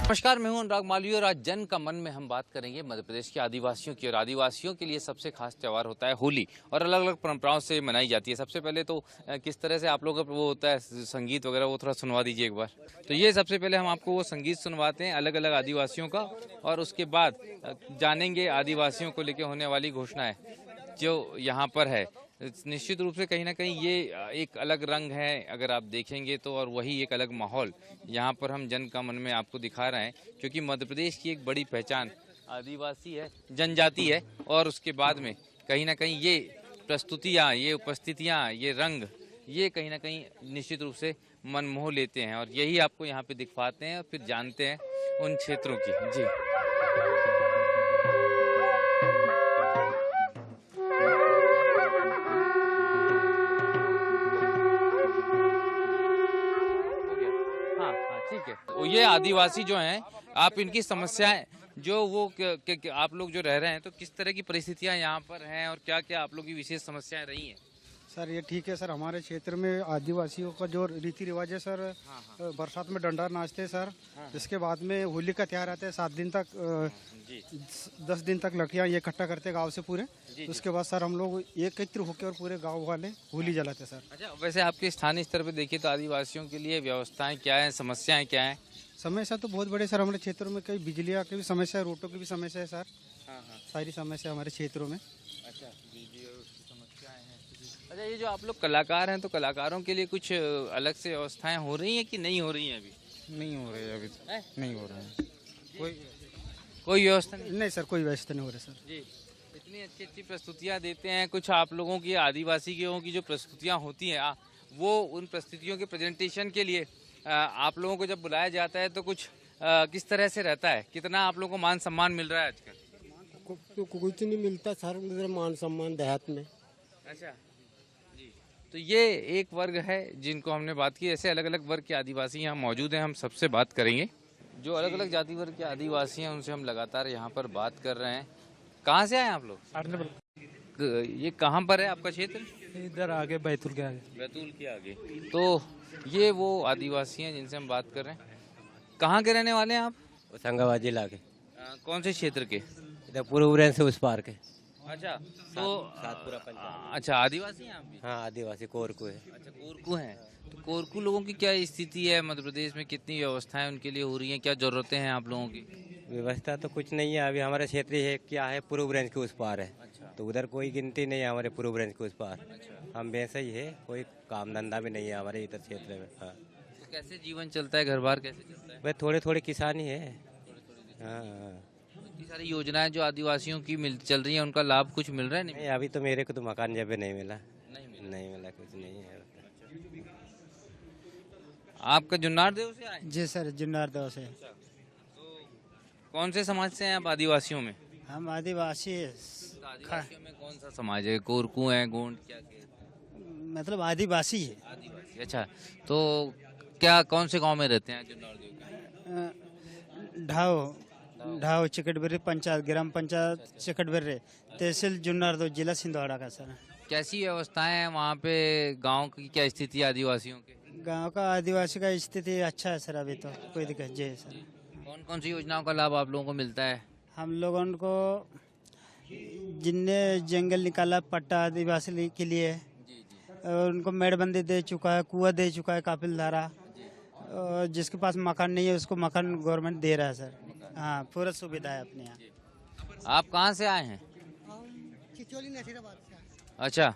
नमस्कार, मैं हूं अनुराग मालवीय और आज जन का मन में हम बात करेंगे मध्य प्रदेश के आदिवासियों की। और आदिवासियों के लिए सबसे खास त्यौहार होता है होली और अलग अलग परंपराओं से मनाई जाती है। सबसे पहले तो किस तरह से आप लोगों का वो होता है संगीत वगैरह, वो थोड़ा सुनवा दीजिए एक बार। तो ये सबसे पहले हम आपको वो संगीत सुनवाते हैं अलग अलग आदिवासियों का, और उसके बाद जानेंगे आदिवासियों को लेकर होने वाली घोषणाएं जो यहाँ पर है। निश्चित रूप से कहीं ना कहीं ये एक अलग रंग है अगर आप देखेंगे तो, और वही एक अलग माहौल यहाँ पर हम जन का मन में आपको दिखा रहे हैं, क्योंकि मध्य प्रदेश की एक बड़ी पहचान आदिवासी है, जनजाति है। और उसके बाद में कहीं ना कहीं ये प्रस्तुतियाँ, ये उपस्थितियाँ, ये रंग, ये कहीं ना कहीं निश्चित रूप से मन मोह लेते हैं, और यही आपको यहाँ पे दिखवाते हैं और फिर जानते हैं उन क्षेत्रों की। जी ठीक है। तो ये आदिवासी जो हैं, आप इनकी समस्याएं जो वो आप लोग जो रह रहे हैं, तो किस तरह की परिस्थितियां यहाँ पर हैं और क्या क्या आप लोग की विशेष समस्याएं रही हैं? सर ये ठीक है सर, हमारे क्षेत्र में आदिवासियों का जो रीति रिवाज है सर, बरसात में डंडा नाचते हैं सर। इसके बाद में होली का त्योहार आता है, 7 दिन तक 10 दिन तक लड़कियाँ ये इकट्ठा करते हैं गांव से पूरे। उसके बाद सर हम लोग एकत्र होकर और पूरे गांव वाले होली जलाते हैं सर। अच्छा, वैसे आपके स्थानीय स्तर पर देखिए तो आदिवासियों के लिए व्यवस्थाएं क्या है, समस्याएं क्या है? समस्या तो बहुत बड़े सर, हमारे क्षेत्रों में कई बिजलियाँ की भी समस्या है, रोडों की भी समस्या है सर। सारी समस्या हमारे क्षेत्रों में। अच्छा, बिजली और उसकी समस्याएं हैं। अच्छा, ये जो आप लोग कलाकार हैं, तो कलाकारों के लिए कुछ अलग से व्यवस्थाएं हो रही हैं कि नहीं हो रही हैं? अभी नहीं हो रही है, अभी नहीं हो रहा है कोई व्यवस्था नहीं? नहीं सर, कोई व्यवस्था नहीं हो रही सर। जी, इतनी अच्छी अच्छी प्रस्तुतियाँ देते हैं। कुछ आप लोगों की आदिवासी की जो प्रस्तुतियाँ होती हैं, वो उन प्रस्तुतियों के प्रेजेंटेशन के लिए आप लोगों को जब बुलाया जाता है तो कुछ किस तरह से रहता है? कितना आप लोगों को मान सम्मान मिल रहा है आजकल? कुछ नहीं मिलता सर, मान सम्मान देहात में। अच्छा जी, तो ये एक वर्ग है जिनको हमने बात की। ऐसे अलग अलग वर्ग के आदिवासी यहाँ मौजूद हैं, हम सबसे बात करेंगे। जो अलग अलग जाति वर्ग के आदिवासी हैं उनसे हम लगातार यहाँ पर बात कर रहे हैं। कहाँ से आए आप लोग? ये कहाँ पर है आपका क्षेत्र? इधर आगे, बैतूल के आगे। बैतूल के आगे। तो ये वो आदिवासी हैं जिनसे हम बात कर रहे हैं। कहाँ के रहने वाले हैं आप? होशंगाबाद जिला के। कौन से क्षेत्र के? इधर पूरे उरेन से उस पार के। अच्छा, तो सातपुरा पंचायत। अच्छा, आदिवासी हैं आप भी? हाँ, आदिवासी कोरकू है। अच्छा, कोरकू हैं। तो कोरकू लोगों की क्या स्थिति है मध्य प्रदेश में? कितनी व्यवस्थाएं उनके लिए हो रही हैं? क्या जरूरतें हैं आप लोगों की? व्यवस्था तो कुछ नहीं है अभी, हमारे क्षेत्र है क्या है, पूर्व ब्रांच के उस पार है। अच्छा। तो उधर कोई गिनती नहीं है हमारे पूर्व ब्रांच के उस पार। अच्छा। हम वैसे ही है, कोई काम धंधा भी नहीं है हमारे इधर क्षेत्र में। हाँ। तो कैसे जीवन चलता है, घर बार कैसे चलता है? वह थोड़े थोड़े किसानी है। हाँ। इतनी सारी योजनाएं जो आदिवासियों की चल रही हैं, उनका लाभ कुछ मिल रहा है? नहीं, अभी तो मेरे को तो मकान जब भी नहीं मिला। नहीं मिला, कुछ नहीं है। आपका जुन्नार देव से आए? जी सर, जुन्नार देव से। कौन से समाज से हैं आप आदिवासियों में? हम आदिवासी है। तो आदिवासियों में कौन सा समाज है? कोरकू है, गोंड, क्या मतलब आदिवासी है। आदिवासी। अच्छा, तो क्या कौन से गांव में रहते हैं जुन्नार देव के? ढाव चिकटबर्री पंचायत, ग्राम पंचायत चिकटबर्री, तहसील जुन्नार देव, जिला छिंदवाड़ा का सर। कैसी व्यवस्थाएं हैं वहाँ पे? गांव की क्या स्थिति है आदिवासियों के? गांव का आदिवासी का स्थिति अच्छा है सर, अभी तो कोई दिक्कत जी है सर। कौन कौन सी योजनाओं का लाभ आप लोगों को मिलता है? हम लोगों को जिनने जंगल निकाला पट्टा आदिवासी के लिए, और उनको मेड़बंदी दे चुका है, कुआं दे चुका है, कापिल धारा। और जिसके पास मकान नहीं है उसको मकान गवर्नमेंट दे रहा है सर। हाँ, पूरा सुविधा है अपने यहाँ। आप कहाँ से आए हैं? चिचोली नसीराबाद से। अच्छा,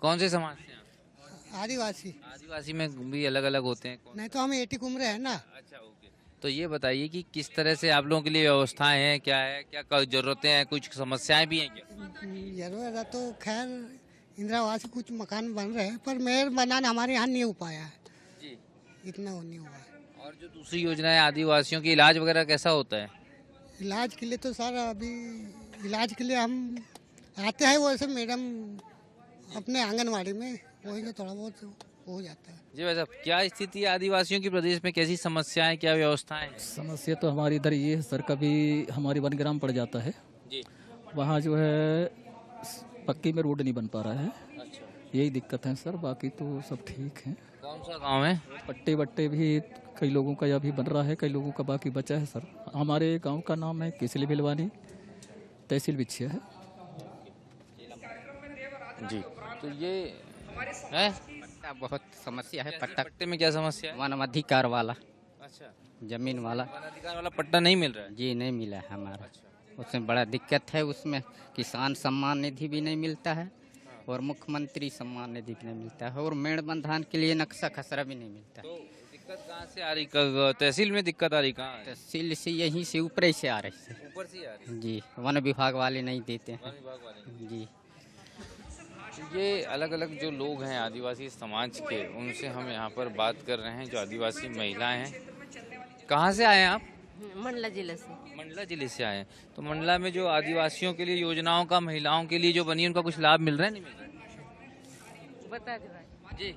कौन से समाज से हैं? आदिवासी। आदिवासी में भी अलग अलग होते हैं? नहीं तो हम 80 उम्र है ना। अच्छा, ओके। तो ये बताइए कि किस तरह से आप लोगों के लिए व्यवस्थाएं हैं, क्या है, क्या जरूरतें हैं, कुछ समस्याएं भी हैं क्या? जरूरत है तो खैर इंदिरा आवास से कुछ मकान बन रहे हैं, पर मेयर बनाना हमारे यहाँ नहीं हो पाया है जी, इतना वो नहीं हुआ है। और जो दूसरी योजनाएं आदिवासियों की, इलाज वगैरह कैसा होता है? इलाज के लिए तो सर अभी इलाज के लिए हम आते हैं, वैसे मैडम अपने आंगनवाड़ी में, वही जो थोड़ा बहुत हो जाता है। जी भाई साहब, क्या स्थिति है आदिवासियों की प्रदेश में? कैसी समस्याएं, क्या व्यवस्थाएं? समस्या तो हमारी इधर ये है सर, कभी हमारी वनग्राम पड़ जाता है जी। वहाँ जो है पक्की में रोड नहीं बन पा रहा है। अच्छा, यही दिक्कत है सर, बाकी तो सब ठीक है। कौन सा गांव है? पट्टे वट्टे भी कई लोगों का अभी बन रहा है, कई लोगों का बाकी बचा है सर। हमारे गांव का नाम है केसली भिलवानी, तहसील बिछिया है। जी, तो ये है बहुत समस्या है। पट्टे में क्या समस्या है? वन अधिकार वाला, अच्छा, जमीन वाला वन अधिकार वाला पट्टा नहीं मिल रहा है। जी नहीं मिला है हमारा। उसमें बड़ा दिक्कत है। उसमें किसान सम्मान निधि भी नहीं मिलता है और मुख्यमंत्री सम्मान निधि भी नहीं मिलता है और मेड़बंधान के लिए नक्शा खसरा भी नहीं मिलता है। तो दिक्कत कहाँ से आ रही? तहसील में दिक्कत आ रही कहाँ है? तहसील से यहीं से ऊपर से आ रही है ऊपर से ही आ रही जी। वन विभाग वाले नहीं देते है, हैं वन विभाग वाले। जी। तो ये अलग अलग जो लोग हैं आदिवासी समाज के, उनसे हम यहाँ पर बात कर रहे हैं, जो आदिवासी महिलाएं हैं। कहाँ से आए हैं आप? मंडला जिले से। मंडला जिले से आए हैं। तो मंडला में जो आदिवासियों के लिए योजनाओं का, महिलाओं के लिए जो बनी है, उनका कुछ लाभ मिल रहा है, नहीं मिल रहा है? बता दे भाई। जी,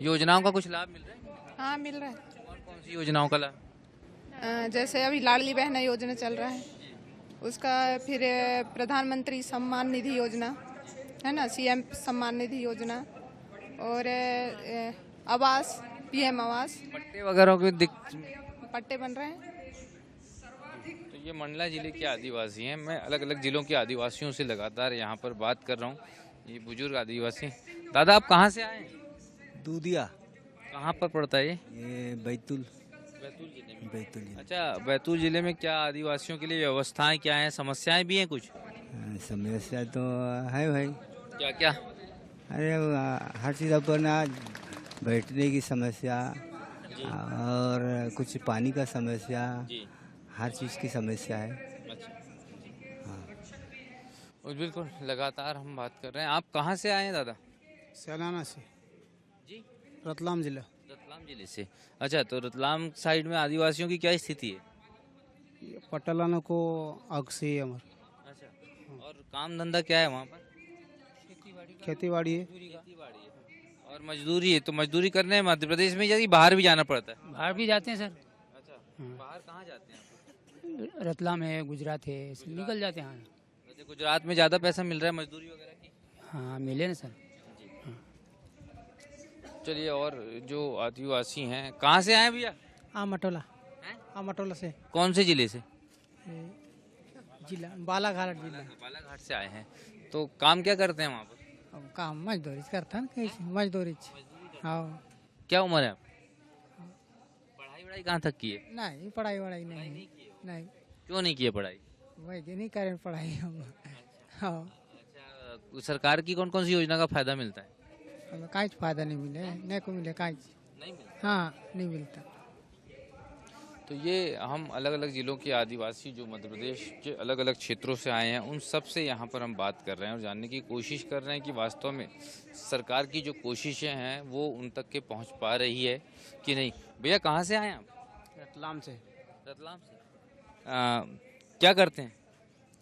योजनाओं का कुछ लाभ मिल रहा है? हाँ मिल रहा है। कौन कौन सी योजनाओं का लाभ? जैसे अभी लाडली बहना योजना चल रहा है उसका, फिर प्रधानमंत्री सम्मान निधि योजना है ना, सीएम सम्मान निधि योजना, और आवास, पीएम आवास, पट्टे वगैरह के पट्टे बन रहे हैं। तो ये मंडला जिले के आदिवासी हैं। मैं अलग अलग जिलों के आदिवासियों से लगातार यहाँ पर बात कर रहा हूँ। ये बुजुर्ग आदिवासी। दादा, आप कहाँ से आए हैं? दूधिया। कहाँ पर पड़ता है ये बैतूल जिले में? बैतूल जिले। अच्छा, बैतूल जिले में क्या आदिवासियों के लिए व्यवस्थाएं क्या हैं, समस्याएं भी हैं कुछ? समस्या तो है भाई। क्या क्या? अरे हर चीज़ अपना बैठने की समस्या और कुछ पानी का समस्या, जी, हर चीज़ की समस्या है। अच्छा, और बिल्कुल लगातार हम बात कर रहे हैं। आप कहाँ से आए हैं दादा? सैलाना से, जी, रतलाम जिला। रतलाम जिले से। अच्छा, तो रतलाम साइड में आदिवासियों की क्या स्थिति है? पटलाना को आग से है हमारे। अच्छा, और काम धंधा क्या है वहाँ पर? खेती बाड़ी है। खेती-बाड़ी है और मजदूरी है। तो मजदूरी करने मध्य प्रदेश में जाती, बाहर भी जाना पड़ता है? बाहर भी जाते हैं सर। अच्छा, बाहर कहाँ जाते हैं आप? रतलाम है, गुजरात है, निकल जाते हैं। वैसे गुजरात में ज्यादा पैसा मिल रहा है मजदूरी वगैरह की? हाँ मिले ना सर। चलिए, और जो आदिवासी हैं, कहाँ से आए भैया? आमटोला, आमटोला से, कौन से जिले से? जिला बालाघाट जिला। बालाघाट से आए हैं। तो काम क्या करते हैं वहाँ पर? अब काम मजदूरी करता है, कैसे मजदूरी। हाँ, क्या उम्र है आप? पढ़ाई वढ़ाई कहाँ तक की है? नहीं पढ़ाई वढ़ाई नहीं, नहीं क्यों नहीं की है पढ़ाई? वही नहीं करें पढ़ाई हम। हाँ, अच्छा, सरकार की कौन कौन सी योजना का फायदा मिलता है? हमें काहे फायदा नहीं मिले, नहीं को मिले काहे। नहीं मिलता। हाँ, नहीं मिलता। तो ये हम अलग अलग जिलों के आदिवासी जो मध्य प्रदेश के अलग अलग क्षेत्रों से आए हैं, उन सब से यहाँ पर हम बात कर रहे हैं और जानने की कोशिश कर रहे हैं कि वास्तव में सरकार की जो कोशिशें हैं वो उन तक के पहुँच पा रही है कि नहीं। भैया, कहाँ से आए हैं आप? रतलाम से। रतलाम से। क्या करते हैं?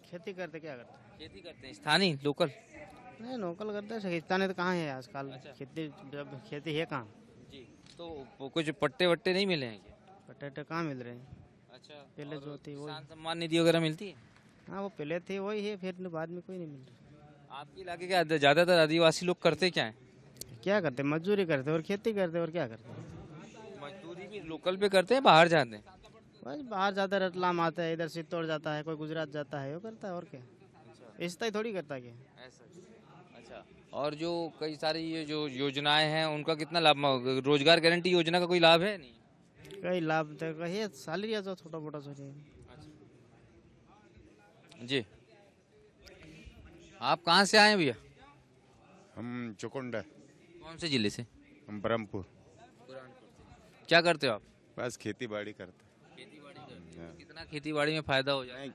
खेती करते, क्या करते हैं? खेती करते हैं। स्थानीय, लोकल? नहीं, लोकल करते हैं। हिस्ताने तो कहाँ है आजकल? अच्छा। खेती, जब खेती है कहाँ? जी, तो वो कुछ पट्टे वट्टे नहीं मिले हैं क्या? पटेटे कहाँ मिल रहे हैं? अच्छा, पहले और जो थी वो। किसान सम्मान निधि वगैरह मिलती है? हाँ, वो पहले थे वही है, फिर बाद में कोई नहीं मिल रहा। आपके इलाके के ज्यादातर आदिवासी लोग करते क्या है? क्या करते? मजदूरी करते और खेती करते, और क्या करते? मजदूरी भी लोकल पे करते हैं, बाहर जाते हैं? बस बाहर जाता है, रतलाम आता है, इधर चित्तौड़ जाता है, कोई गुजरात जाता है, वो करता है, और क्या। ऐसा ही थोड़ी करता क्या। ऐसा। अच्छा, और जो कई सारी ये जो योजनाएं हैं उनका कितना लाभ? रोजगार गारंटी योजना का कोई लाभ है? नहीं। कई लाभ तो कहिए, सैलरी जो छोटा मोटा सोचिए। जी, आप कहाँ से आए हैं भैया? हम चुकुंडा। कौन से जिले से? हम ब्रह्मपुर। क्या करते हो आप? बस खेती बाड़ी करते। खेती बाड़ी करते हो। कितना खेती बाड़ी में फायदा हो जाए?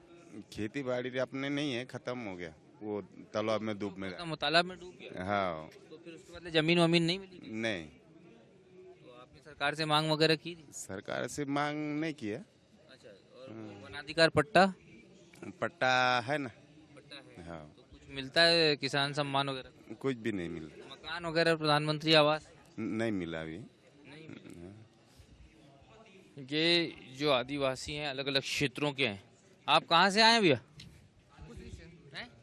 खेती बाड़ी अपने नहीं है, खत्म हो गया। वो तालाब में डूब में गया। तालाब में डूब गया? हाँ। तो फिर उसके बाद जमीन वमीन नहीं मिली? नहीं, तो आपने सरकार से मांग वगैरह की थी? सरकार से मांग नहीं किया। अच्छा, और वनाधिकार पट्टा? पट्टा है ना। पट्टा है। हाँ। तो कुछ मिलता है किसान सम्मान वगैरह? कुछ भी नहीं मिला। मकान वगैरह, प्रधानमंत्री आवास? नहीं मिला अभी। नहीं मिला। ये जो आदिवासी हैं अलग अलग क्षेत्रों के हैं। आप कहाँ से आए हैं भैया?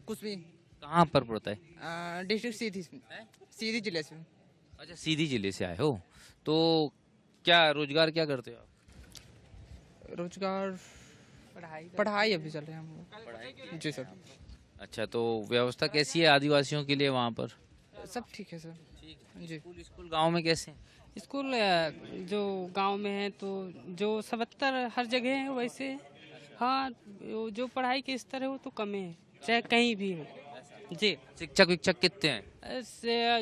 कुछ भी। कहाँ पर पड़ता है? डिस्ट्रिक्ट सीधी जिले से। अच्छा, सीधी जिले से आए हो। तो क्या रोजगार क्या करते हो आप? रोजगार पढ़ाई अभी चल रहे हैं हम लोग। जी सर। अच्छा, तो व्यवस्था कैसी है आदिवासियों के लिए वहाँ पर? सब ठीक है सर। जी। स्कूल गांव में कैसे हैं? स्कूल जो गांव में है तो जो 77 हर जगह है वैसे। हाँ, जो पढ़ाई के स्तर है वो तो कम है, चाहे कहीं भी हो। जी। शिक्षक विक्षक कितने हैं?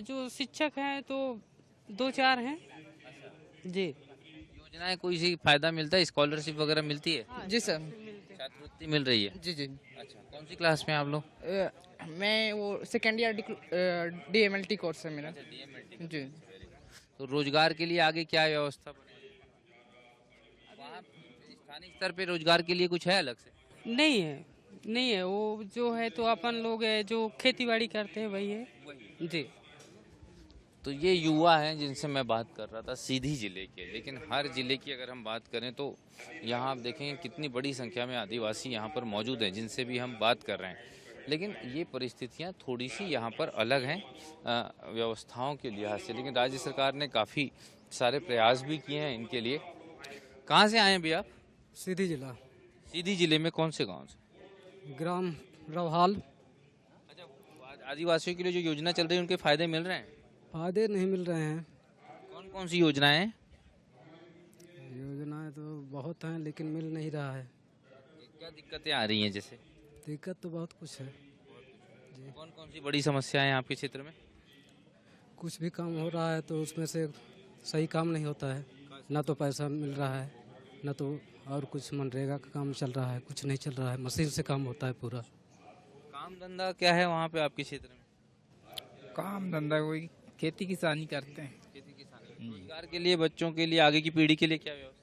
जो शिक्षक हैं तो 2-4 हैं। जी। योजनाएं कोई सी फायदा मिलता है, स्कॉलरशिप वगैरह मिलती है? जी सर। छात्रवृत्ति मिल रही है? जी जी। अच्छा, कौन सी क्लास में आप लोग? मैं वो सेकेंड ईयर DMLT कोर्स है मेरा। जी। तो रोजगार के लिए आगे क्या व्यवस्था बनेगी? वहाँ स्थानीय स्तर पे रोजगार के लिए कुछ है अलग से? नहीं है, वो जो है तो अपन लोग है जो खेती बाड़ी करते हैं वही है। जी। तो ये युवा हैं जिनसे मैं बात कर रहा था, सीधी जिले के। लेकिन हर जिले की अगर हम बात करें तो यहाँ आप देखेंगे कितनी बड़ी संख्या में आदिवासी यहाँ पर मौजूद हैं जिनसे भी हम बात कर रहे हैं। लेकिन ये परिस्थितियाँ थोड़ी सी यहाँ पर अलग हैं व्यवस्थाओं के लिहाज से। लेकिन राज्य सरकार ने काफ़ी सारे प्रयास भी किए हैं इनके लिए। कहाँ से आए हैं भैया आप? सीधी जिला, सीधी जिले में कौन से गाँव से? ग्राम रवहाल। अच्छा, आदिवासियों के लिए जो योजना चल रही है उनके फायदे मिल रहे हैं? फायदे नहीं मिल रहे हैं। कौन कौन सी योजनाएं हैं? योजनाएं तो बहुत हैं लेकिन मिल नहीं रहा है। क्या दिक्कतें आ रही हैं जैसे? दिक्कत तो बहुत कुछ है। कौन कौन सी बड़ी समस्याएं हैं आपके क्षेत्र में? कुछ भी काम हो रहा है तो उसमें से सही काम नहीं होता है, ना तो पैसा मिल रहा है, ना तो और कुछ मनरेगा का काम चल रहा है, कुछ नहीं चल रहा है, मशीन से काम होता है पूरा। काम धंधा क्या है वहाँ पे आपके क्षेत्र में? काम धंधा कोई खेती किसानी करते हैं। खेती किसानी। रोजगार के लिए, बच्चों के लिए, आगे की पीढ़ी के लिए क्या व्यवस्था?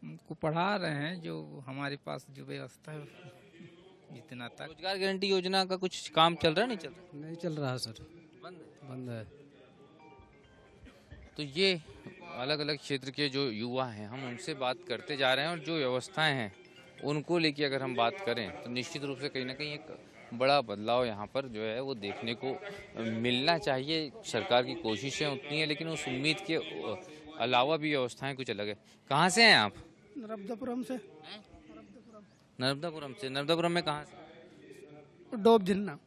उनको पढ़ा रहे हैं जो हमारे पास जो व्यवस्था है जितना तक। रोजगार गारंटी योजना का कुछ काम चल रहा है, नहीं चल रहा? नहीं चल रहा है सर, बंद है। बंद है। तो ये अलग अलग क्षेत्र के जो युवा हैं हम उनसे बात करते जा रहे हैं, और जो व्यवस्थाएं हैं उनको लेके अगर हम बात करें तो निश्चित रूप से कहीं ना कहीं एक बड़ा बदलाव यहाँ पर जो है वो देखने को मिलना चाहिए। सरकार की कोशिशें उतनी है लेकिन उस उम्मीद के अलावा भी व्यवस्थाएं कुछ अलग है। कहाँ से हैं आप? नर्मदापुरम से। नर्मदापुरम से। नर्मदापुरम में कहाँ से? डोब जिन्ना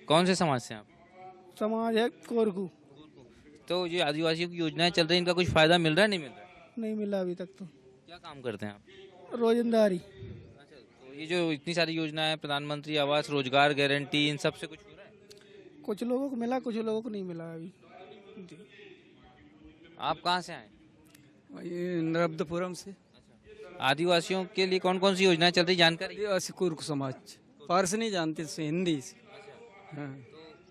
कौन से समाज से आप? समाज है कोरकू। तो ये आदिवासियों की योजनाएं चल रही है, इनका कुछ फायदा मिल रहा है, नहीं मिल रहा है? नहीं मिला अभी तक तो। क्या काम करते हैं आप? रोजंदारी। अच्छा, तो ये जो इतनी सारी योजनाएं, प्रधानमंत्री आवास, रोजगार गारंटी, इन सब से कुछ हो रहा है? कुछ लोगों को मिला, कुछ लोगों को नहीं मिला अभी। जी। आप कहाँ से आए? ये नर्मदापुरम से। आदिवासियों के लिए कौन कौन सी योजनाएं चल रही, जानकारी? आदिवासी कुर्क समाज, फारसी नहीं जानते से हिंदी से। हाँ।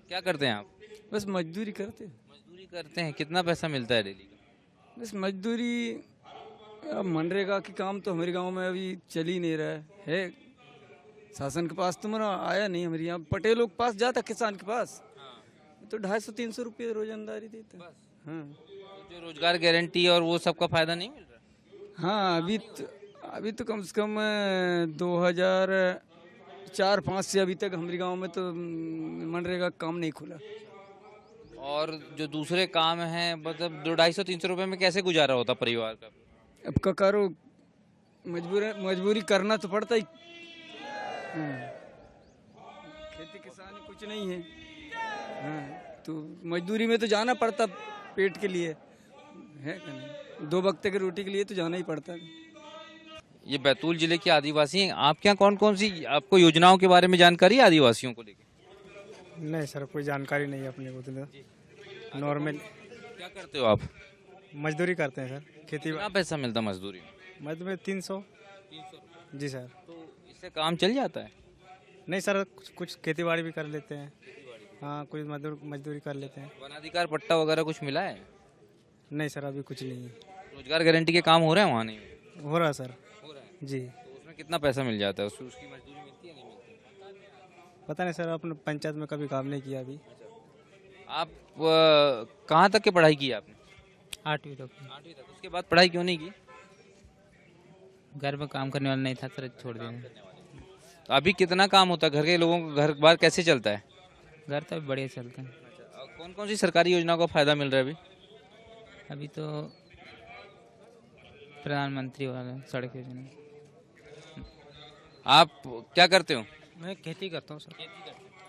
क्या करते हैं आप? बस मजदूरी करते हैं। मजदूरी करते हैं। कितना पैसा मिलता है डेली का? बस मजदूरी। अब मनरेगा के काम तो हमारे गांव में अभी चल ही नहीं रहा है। शासन के पास तो मेरा आया नहीं, हमारे यहाँ पटेलों के पास जाता, किसान के पास तो 250-300 रुपये रोजंदारी देता। हाँ। तो जो रोजगार गारंटी और वो सबका फायदा नहीं मिल रहा? हाँ, अभी तो कम से कम 2004-05 से अभी तक हमारे गांव में तो मनरेगा काम नहीं खुला। और जो दूसरे काम हैं मतलब 200-250 रुपए में कैसे गुजारा होता परिवार का? अब का करो, मजबूरी करना तो पड़ता ही। खेती किसानी कुछ नहीं है। हाँ, तो मजदूरी में तो जाना पड़ता पेट के लिए, है कि नहीं? 2 वक्त की रोटी के लिए तो जाना ही पड़ता है। ये बैतूल जिले के आदिवासी हैं। आपके यहाँ कौन कौन सी आपको योजनाओं के बारे में जानकारी है आदिवासियों को लेकर? नहीं सर, कोई जानकारी नहीं है अपने को तो। नॉर्मल। क्या करते हो आप? मजदूरी करते हैं सर, खेती। कितना पैसा मिलता मजदूरी में? मजदूरी 300। जी सर। तो इससे काम चल जाता है? नहीं सर, कुछ खेती बाड़ी भी कर लेते हैं। हाँ, कुछ मजदूरी कर लेते हैं। वनाधिकार पट्टा वगैरह कुछ मिला है? नहीं सर, अभी कुछ नहीं है। रोजगार गारंटी के काम हो रहे हैं वहाँ? नहीं हो रहा है सर। हो रहा है जी। तो उसमें कितना पैसा मिल जाता है? उसकी मजदूरी मिलती है, नहीं मिलती? पता नहीं सर, अपने पंचायत में कभी काम नहीं किया अभी। आप कहाँ तक की पढ़ाई की आपने? 8वीं तक। 8वीं तक। उसके बाद पढ़ाई क्यों नहीं की? घर में काम करने वाला नहीं था सर, छोड़ दिया। तो अभी कितना काम होता है? घर के लोगों का घर बार कैसे चलता है? घर तो बढ़िया चलते हैं। कौन कौन सी सरकारी योजनाओं का फायदा मिल रहा है अभी? अभी तो प्रधानमंत्री वाला सड़क योजना। आप क्या करते हो? मैं खेती करता हूँ सर।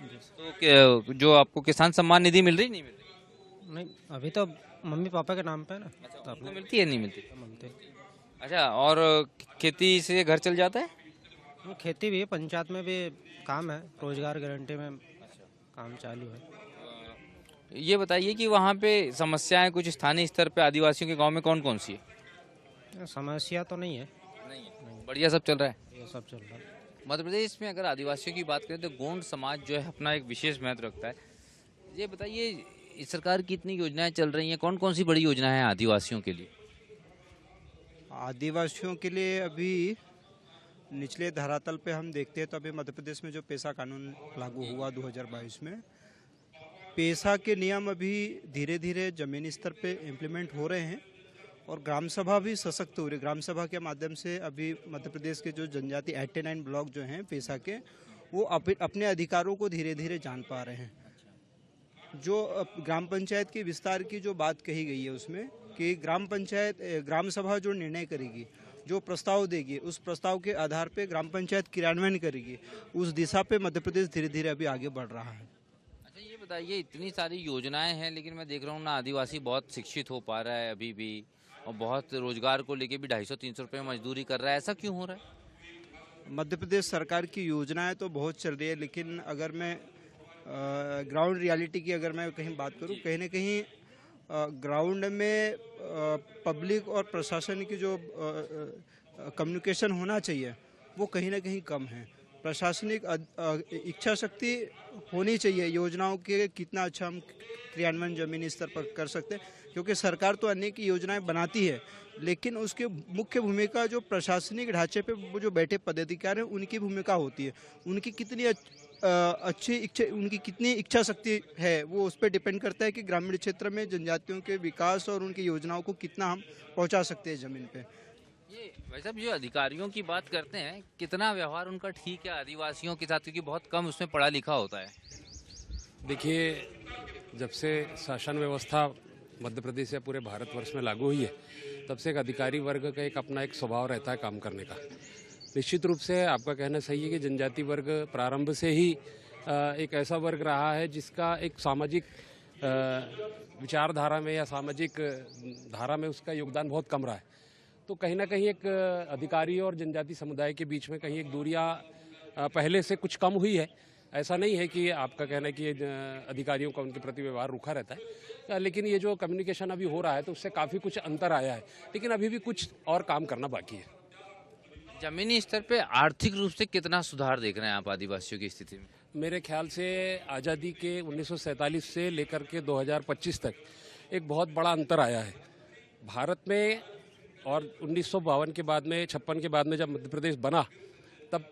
तो जो आपको किसान सम्मान निधि मिल रही नहीं मिल रही? नहीं, अभी तो मम्मी पापा के नाम पे है ना। तो आपको मिलती है नहीं मिलती? मिलते। अच्छा, और खेती से घर चल जाता है? खेती भी है, पंचायत में भी काम है, रोजगार गारंटी में काम चालू है। ये बताइए कि वहाँ पे समस्याएं कुछ स्थानीय स्तर पे आदिवासियों के गांव में कौन कौन सी है? समस्या तो नहीं है, बढ़िया सब चल रहा है। ये सब चल रहा है। मध्य प्रदेश में अगर आदिवासियों की बात करें तो गोंड समाज जो है अपना एक विशेष महत्व रखता है। ये बताइए, इस सरकार की इतनी योजनाएं चल रही हैं, कौन कौन सी बड़ी योजनाएं हैं आदिवासियों के लिए? आदिवासियों के लिए अभी निचले धरातल पे हम देखते हैं तो अभी मध्य प्रदेश में जो पेशा कानून लागू हुआ 2022 में, पेशा के नियम अभी धीरे धीरे जमीनी स्तर पे इम्प्लीमेंट हो रहे हैं और ग्राम सभा भी सशक्त हो रही है। ग्राम सभा के माध्यम से अभी मध्य प्रदेश के जो जनजाति 89 ब्लॉक जो हैं पेशा के, वो अपने अधिकारों को धीरे धीरे जान पा रहे हैं। जो ग्राम पंचायत के विस्तार की जो बात कही गई है उसमें कि ग्राम सभा जो निर्णय करेगी, जो प्रस्ताव देगी, उस प्रस्ताव के आधार पे ग्राम पंचायत क्रियान्वयन करेगी, उस दिशा पे मध्य प्रदेश धीरे धीरे अभी आगे बढ़ रहा है। अच्छा, ये बताइए, इतनी सारी योजनाएं हैं लेकिन मैं देख रहा हूँ ना आदिवासी बहुत शिक्षित हो पा रहा है अभी भी, और बहुत रोजगार को लेके भी 250-300 रुपये मजदूरी कर रहा है, ऐसा क्यों हो रहा है? मध्य प्रदेश सरकार की योजनाएं तो बहुत चल रही है, लेकिन अगर मैं ग्राउंड रियलिटी की अगर मैं कहीं बात करूं, कहीं ना कहीं ग्राउंड में पब्लिक और प्रशासन की जो कम्युनिकेशन होना चाहिए वो कहीं ना कहीं कम है। प्रशासनिक इच्छा शक्ति होनी चाहिए, योजनाओं के कितना अच्छा हम क्रियान्वयन जमीनी स्तर पर कर सकते हैं, क्योंकि सरकार तो अनेक योजनाएं बनाती है लेकिन उसके मुख्य भूमिका जो प्रशासनिक ढांचे पे वो जो बैठे पदाधिकारी हैं उनकी भूमिका होती है। उनकी कितनी उनकी कितनी इच्छा शक्ति है वो उस पर डिपेंड करता है कि ग्रामीण क्षेत्र में जनजातियों के विकास और उनकी योजनाओं को कितना हम पहुंचा सकते हैं ज़मीन पे। ये भाई साहब, जो अधिकारियों की बात करते हैं, कितना व्यवहार उनका ठीक है आदिवासियों के साथ, क्योंकि बहुत कम उसमें पढ़ा लिखा होता है? देखिए, जब से शासन व्यवस्था मध्य प्रदेश या पूरे भारतवर्ष में लागू हुई है तब से एक अधिकारी वर्ग का एक अपना एक स्वभाव रहता है काम करने का। निश्चित रूप से आपका कहना सही है कि जनजाति वर्ग प्रारंभ से ही एक ऐसा वर्ग रहा है जिसका एक सामाजिक विचारधारा में या सामाजिक धारा में उसका योगदान बहुत कम रहा है। तो कहीं ना कहीं एक अधिकारी और जनजाति समुदाय के बीच में कहीं एक दूरियां पहले से कुछ कम हुई है। ऐसा नहीं है कि आपका कहना है कि अधिकारियों का उनके प्रति व्यवहार रूखा रहता है, लेकिन ये जो कम्युनिकेशन अभी हो रहा है तो उससे काफ़ी कुछ अंतर आया है, लेकिन अभी भी कुछ और काम करना बाकी है। जमीनी स्तर पे आर्थिक रूप से कितना सुधार देख रहे हैं आप आदिवासियों की स्थिति में? मेरे ख्याल से आज़ादी के 1947 से लेकर के 2025 तक एक बहुत बड़ा अंतर आया है भारत में। और 1952 के बाद में, 56 के बाद में जब मध्य प्रदेश बना, तब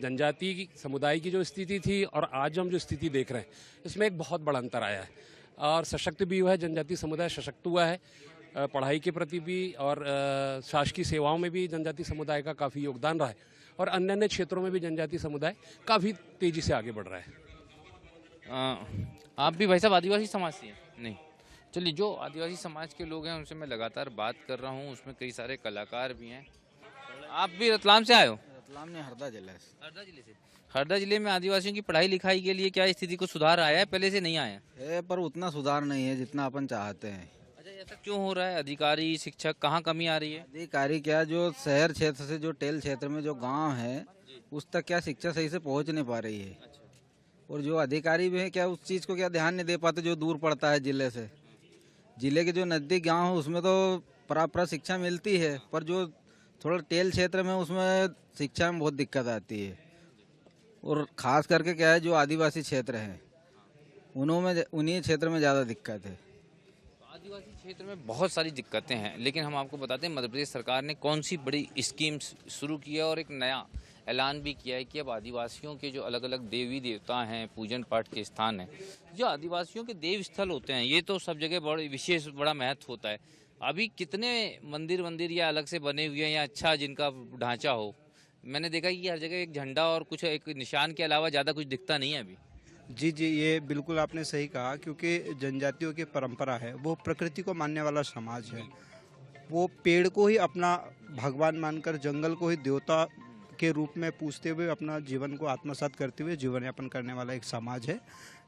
जनजाति समुदाय की जो स्थिति थी और आज हम जो स्थिति देख रहे हैं, इसमें एक बहुत बड़ा अंतर आया है। और सशक्त भी हुआ है, जनजाति समुदाय सशक्त हुआ है, पढ़ाई के प्रति भी और शासकीय सेवाओं में भी जनजाति समुदाय का काफ़ी योगदान रहा है, और अन्य अन्य क्षेत्रों में भी जनजाति समुदाय काफ़ी तेज़ी से आगे बढ़ रहा है। आप भी भाई साहब आदिवासी समाज से हैं? नहीं, चलिए, जो आदिवासी समाज के लोग हैं उनसे मैं लगातार बात कर रहा हूँ, उसमें कई सारे कलाकार भी हैं। आप भी रतलाम से आए हो? रतलाम ने हरदा जिला से। हरदा जिले से? हरदा जिले में आदिवासियों की पढ़ाई लिखाई के लिए क्या स्थिति को सुधार आया है, पहले से नहीं आया है? पर उतना सुधार नहीं है जितना अपन चाहते हैं। अच्छा, ऐसा क्यों हो रहा है? अधिकारी, शिक्षक, कहाँ कमी आ रही है? अधिकारी क्या, जो शहर क्षेत्र से जो टेल क्षेत्र में जो गांव है उस तक क्या शिक्षा सही से पहुंच नहीं पा रही है। और जो अधिकारी भी है क्या उस चीज़ को क्या ध्यान नहीं दे पाते जो दूर पड़ता है जिले से। जिले के जो नज़दीक गांव है उसमें तो प्राप्त शिक्षा मिलती है, पर जो थोड़ा टेल क्षेत्र में उसमें शिक्षा में बहुत दिक्कत आती है। और ख़ास करके क्या है, जो आदिवासी क्षेत्र हैं उन्हीं क्षेत्र में ज़्यादा दिक्कत है। आदिवासी क्षेत्र में बहुत सारी दिक्कतें हैं, लेकिन हम आपको बताते हैं मध्य प्रदेश सरकार ने कौन सी बड़ी स्कीम शुरू की है और एक नया ऐलान भी किया है कि अब आदिवासियों के जो अलग अलग देवी देवता हैं, पूजन पाठ के स्थान हैं, जो आदिवासियों के देव स्थल होते हैं, ये तो सब जगह बड़े विशेष बड़ा महत्व होता है। अभी कितने मंदिर या अलग से बने हुए हैं या अच्छा जिनका ढांचा हो? मैंने देखा कि हर जगह एक झंडा और कुछ एक निशान के अलावा ज़्यादा कुछ दिखता नहीं है अभी। जी, ये बिल्कुल आपने सही कहा, क्योंकि जनजातियों की परंपरा है, वो प्रकृति को मानने वाला समाज है। वो पेड़ को ही अपना भगवान मानकर, जंगल को ही देवता के रूप में पूजते हुए अपना जीवन को आत्मसात करते हुए जीवन यापन करने वाला एक समाज है।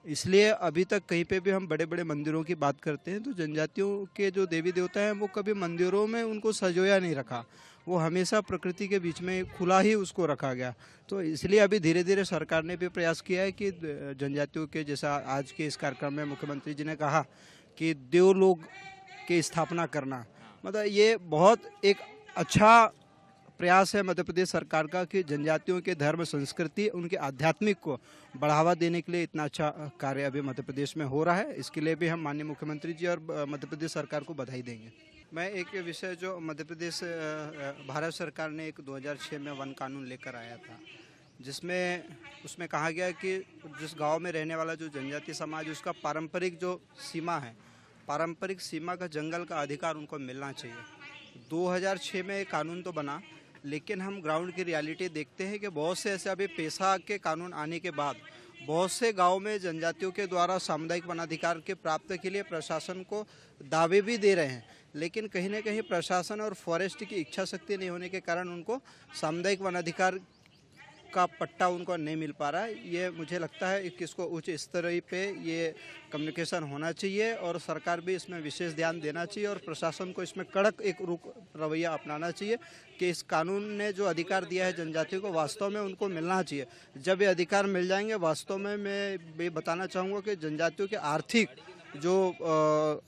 इसलिए अभी तक कहीं पे भी हम बड़े बड़े मंदिरों की बात करते हैं तो जनजातियों के जो देवी देवता हैं वो कभी मंदिरों में उनको सजोया नहीं रखा, वो हमेशा प्रकृति के बीच में खुला ही उसको रखा गया। तो इसलिए अभी धीरे धीरे सरकार ने भी प्रयास किया है कि जनजातियों के, जैसा आज के इस कार्यक्रम में मुख्यमंत्री जी ने कहा कि देवलोक की स्थापना करना, मतलब ये बहुत एक अच्छा प्रयास है मध्य प्रदेश सरकार का कि जनजातियों के धर्म संस्कृति, उनके आध्यात्मिक को बढ़ावा देने के लिए इतना अच्छा कार्य अभी मध्य प्रदेश में हो रहा है। इसके लिए भी हम माननीय मुख्यमंत्री जी और मध्य प्रदेश सरकार को बधाई देंगे। मैं एक विषय जो मध्य प्रदेश भारत सरकार ने एक 2006 में वन कानून लेकर आया था, जिसमें उसमें कहा गया कि जिस गांव में रहने वाला जो जनजातीय समाज, उसका पारंपरिक जो सीमा है, पारंपरिक सीमा का जंगल का अधिकार उनको मिलना चाहिए। 2006 में एक कानून तो बना, लेकिन हम ग्राउंड की रियलिटी देखते हैं कि बहुत से ऐसे अभी पेशा के कानून आने के बाद बहुत से गांव में जनजातियों के द्वारा सामुदायिक वनाधिकार के प्राप्त के लिए प्रशासन को दावे भी दे रहे हैं, लेकिन कहीं ना कहीं प्रशासन और फॉरेस्ट की इच्छा शक्ति नहीं होने के कारण उनको सामुदायिक वनाधिकार का पट्टा उनको नहीं मिल पा रहा है। ये मुझे लगता है कि इसको उच्च स्तर पे ये कम्युनिकेशन होना चाहिए और सरकार भी इसमें विशेष ध्यान देना चाहिए और प्रशासन को इसमें कड़क एक रुख रवैया अपनाना चाहिए कि इस कानून ने जो अधिकार दिया है जनजातियों को वास्तव में उनको मिलना चाहिए। जब ये अधिकार मिल जाएंगे, वास्तव में मैं भी बताना चाहूँगा कि जनजातियों के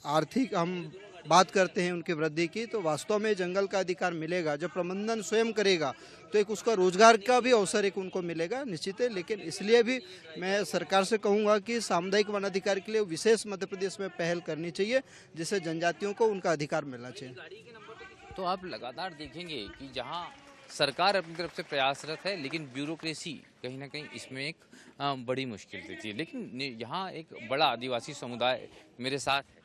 आर्थिक हम बात करते हैं उनकी वृद्धि की, तो वास्तव में जंगल का अधिकार मिलेगा। जब प्रबंधन स्वयं करेगा तो एक उसका रोजगार का भी अवसर एक उनको मिलेगा, निश्चित है। लेकिन इसलिए भी मैं सरकार से कहूँगा कि सामुदायिक वन अधिकार के लिए विशेष मध्य प्रदेश में पहल करनी चाहिए, जिससे जनजातियों को उनका अधिकार मिलना चाहिए। तो आप लगातार देखेंगे कि जहाँ सरकार अपनी तरफ से प्रयासरत है, लेकिन ब्यूरोक्रेसी कहीं ना कहीं इसमें एक बड़ी मुश्किल देती है। लेकिन यहाँ एक बड़ा आदिवासी समुदाय मेरे साथ है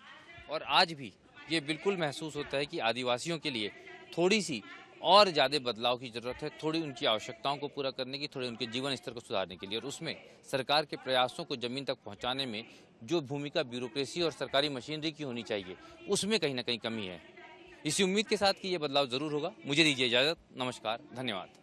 और आज भी ये बिल्कुल महसूस होता है कि आदिवासियों के लिए थोड़ी सी और ज़्यादा बदलाव की ज़रूरत है, थोड़ी उनकी आवश्यकताओं को पूरा करने की, थोड़ी उनके जीवन स्तर को सुधारने के लिए, और उसमें सरकार के प्रयासों को ज़मीन तक पहुंचाने में जो भूमिका ब्यूरोक्रेसी और सरकारी मशीनरी की होनी चाहिए, उसमें कहीं ना कहीं कमी है। इसी उम्मीद के साथ कि ये बदलाव ज़रूर होगा। मुझे दीजिए इजाज़त। नमस्कार, धन्यवाद।